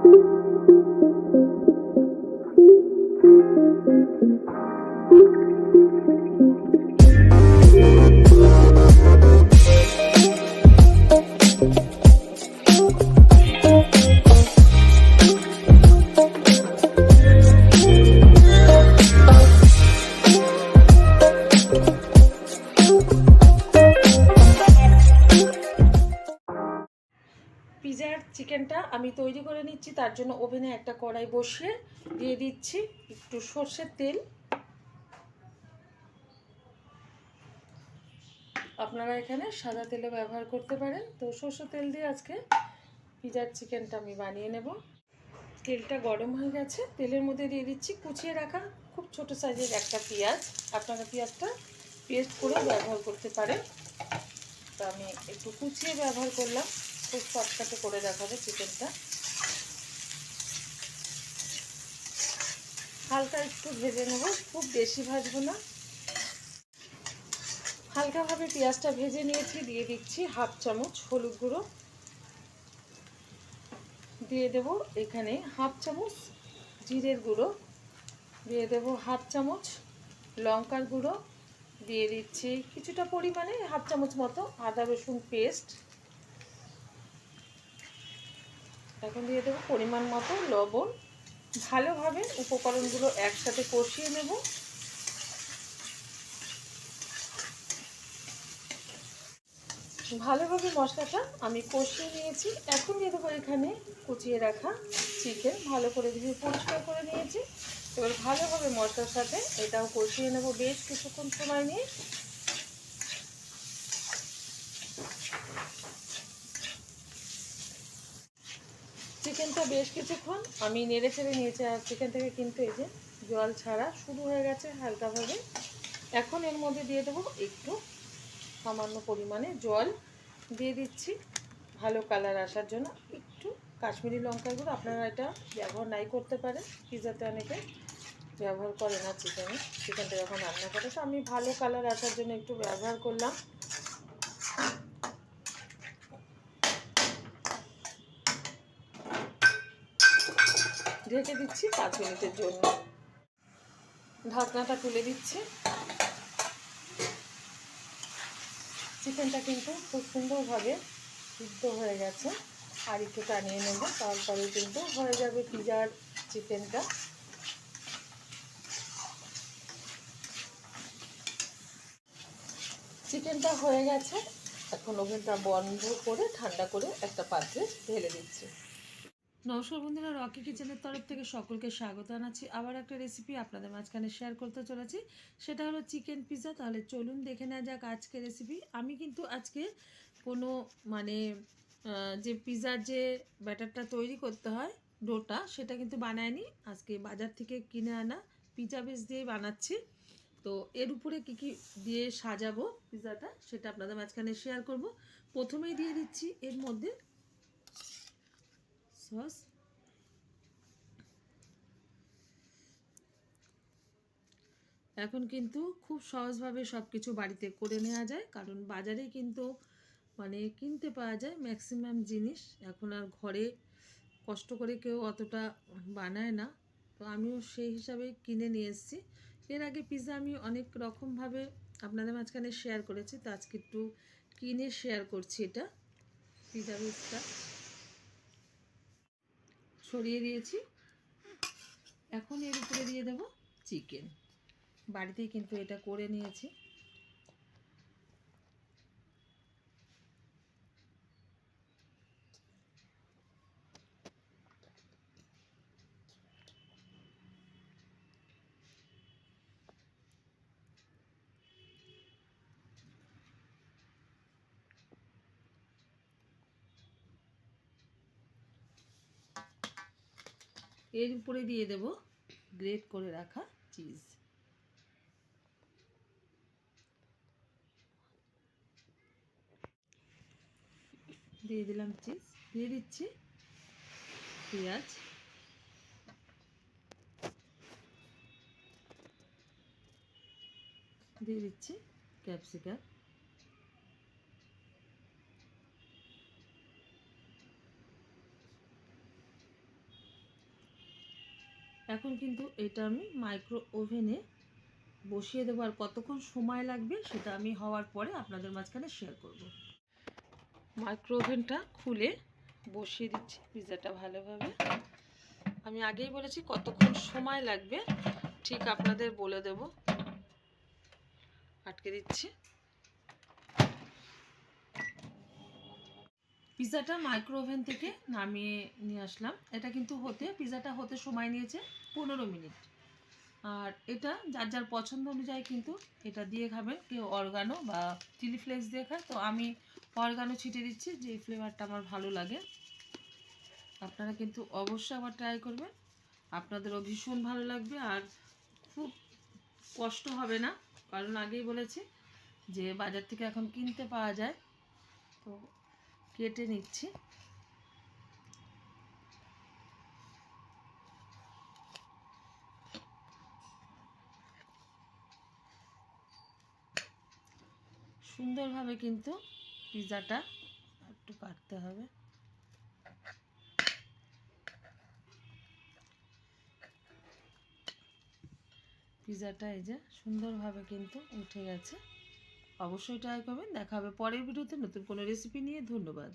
পিজার চিকেনটা আমি তৈরি করে নিচ্ছি। তার জন্য ওভেনে একটা কড়াই বসিয়ে দিয়ে দিচ্ছি একটু সর্ষের তেল। আপনারা এখানে সাদা তেলও ব্যবহার করতে পারেন। তো সর্ষের তেল দিয়ে আজকে পিজার চিকেনটা আমি বানিয়ে নেব। তেলটা গরম হয়ে গেছে, তেলের মধ্যে দিয়ে দিচ্ছি কুচিয়ে রাখা খুব ছোট সাইজের একটা পেঁয়াজ। আপনারা পেঁয়াজটা পেস্ট করে ব্যবহার করতে পারেন। তো আমি একটু কুচিয়ে ব্যবহার করলাম, খুব শর্টকাটে করে দেখাবে চিকেনটা। হালকা একটু ভেজে নেব, খুব বেশি ভাজবো না। হালকাভাবে পেঁয়াজটা ভেজে নিয়েছি। দিয়ে দিচ্ছি হাফ চামচ হলুদ গুঁড়ো, দিয়ে দেব এখানে হাফ চামচ জিরের গুঁড়ো, দিয়ে দেব হাফ চামচ লঙ্কার গুঁড়ো, দিয়ে দিচ্ছি কিছুটা পরিমাণে হাফ চামচ মতো আদা রসুন পেস্ট। এখন দিয়ে দেবো পরিমাণ মতো লবণ। ভালোভাবে উপকরণগুলো একসাথে কষিয়ে নেব। ভালোভাবে মশলাটা আমি কষিয়ে নিয়েছি। এখন দিয়ে দেবো এখানে কুচিয়ে রাখা চিকেন, ভালো করে ধুয়ে পরিষ্কার করে নিয়েছি। এবার ভালোভাবে মশলার সাথে এটাও কষিয়ে নেব বেশ কিছুক্ষণ সময় নিয়ে। চিকেনটা বেশ কিছুক্ষণ আমি নেড়ে চেড়ে নিয়েছি। আর চিকেন থেকে কিন্তু এই যে জল ছাড়া শুরু হয়ে গেছে হালকাভাবে। এখন এর মধ্যে দিয়ে দেবো একটু সামান্য পরিমাণে জল, দিয়ে দিচ্ছি ভালো কালার আসার জন্য একটু কাশ্মীরি লঙ্কার গুঁড়ো। আপনারা এটা ব্যবহার নাই করতে পারেন, পিজাতে অনেকে ব্যবহার করে না চিকেনটা যখন রান্না করে। তো আমি ভালো কালার আসার জন্য একটু ব্যবহার করলাম। ঢেকে দিচ্ছি 5 মিনিটের জন্য। ঢাকনাটা তুলে দিচ্ছি। চিকেনটা কিন্তু খুব সুন্দরভাবে সিদ্ধ হয়ে গেছে। আর একটু টানিয়ে নেব, তারপরে কিন্তু হয়ে যাবে পিজার চিকেনটা। চিকেনটা হয়ে গেছে। এখন ওভেনটা বন্ধ করে ঠান্ডা করে একটা পাত্রে ঢেলে দিচ্ছি। নমস্কার বন্ধুরা, রকি কিচেনের তরফ থেকে সকলকে স্বাগত জানাচ্ছি। আবার একটা রেসিপি আপনাদের মাঝখানে শেয়ার করতে চলেছি, সেটা হলো চিকেন পিৎজা। তাহলে চলুন দেখে নেওয়া যাক আজকে রেসিপি। আমি কিন্তু আজকে কোনো যে পিৎজার যে ব্যাটারটা তৈরি করতে হয় ডোটা, সেটা কিন্তু বানাইনি। আজকে বাজার থেকে কিনে আনা পিৎজা বেস দিয়েই বানাচ্ছি। তো এর উপরে কী কী দিয়ে সাজাবো পিৎজাটা সেটা আপনাদের মাঝখানে শেয়ার করব। প্রথমেই দিয়ে দিচ্ছি এর মধ্যে সস। এখন কিন্তু খুব সহজভাবে সব কিছু বাড়িতে করে নেওয়া যায়, কারণ বাজারে কিন্তু কিনতে পাওয়া যায় ম্যাক্সিমাম জিনিস। এখন আর ঘরে কষ্ট করে কেউ অতটা বানায় না। তো আমিও সেই হিসাবে কিনে নিয়ে এসেছি। এর আগে পিৎজা আমি অনেক রকমভাবে আপনাদের মাঝখানে শেয়ার করেছি, তো আজকে একটু কিনে শেয়ার করছি। এটা পিৎজা বেসটা ছড়িয়ে দিয়েছি। এখন এর উপরে দিয়ে দেব চিকেন। বাড়িতেই কিন্তু এটা করে নিয়েছি। এর উপরে দিয়ে দেব গ্রেট করে রাখা চিজ। দিয়ে দিলাম চিজ, দিয়ে দিচ্ছি পেঁয়াজ, দিয়ে দিচ্ছি ক্যাপসিকাম, এখন কিন্তু এটা আমি মাইক্রো ওভেনে বসিয়ে দেবো, আর কতক্ষণ সময় লাগবে সেটা আমি হওয়ার পরে আপনাদের মাঝখানে শেয়ার করব। মাইক্রো ওভেনটা খুলে বসিয়ে দিচ্ছি পিৎজাটা ভালোভাবে। আমি আগেই বলেছি কতক্ষণ সময় লাগবে ঠিক আপনাদের বলে দেব। আটকে দিচ্ছি। পিৎজাটা মাইক্রো ওভেন থেকে নামিয়ে নিয়ে আসলাম। এটা কিন্তু পিৎজাটা হতে সময় নিয়েছে 15 মিনিট। আর এটা যার যার পছন্দ অনুযায়ী কিন্তু এটা দিয়ে খাবেন। কেউ অরগানো বা চিলি ফ্লেক্স দিয়ে খায়, তো আমি অরগানো ছিটিয়ে দিচ্ছি, যে ফ্লেভারটা আমার ভালো লাগে। আপনারা কিন্তু অবশ্যই আবার ট্রাই করবেন, আপনাদেরও ভীষণ ভালো লাগবে আর খুব কষ্ট হবে না। কারণ আগেই বলেছি যে বাজার থেকে এখন কিনতে পাওয়া যায়। তো কেটে নিচ্ছি। সুন্দরভাবে কিন্তু পিৎজাটা একটু কাটতে হবে। পিৎজাটা এই যে সুন্দরভাবে কিন্তু উঠে গেছে। অবশ্যই ট্রাই করবেন। দেখা হবে পরের ভিডিওতে নতুন কোনো রেসিপি নিয়ে। ধন্যবাদ।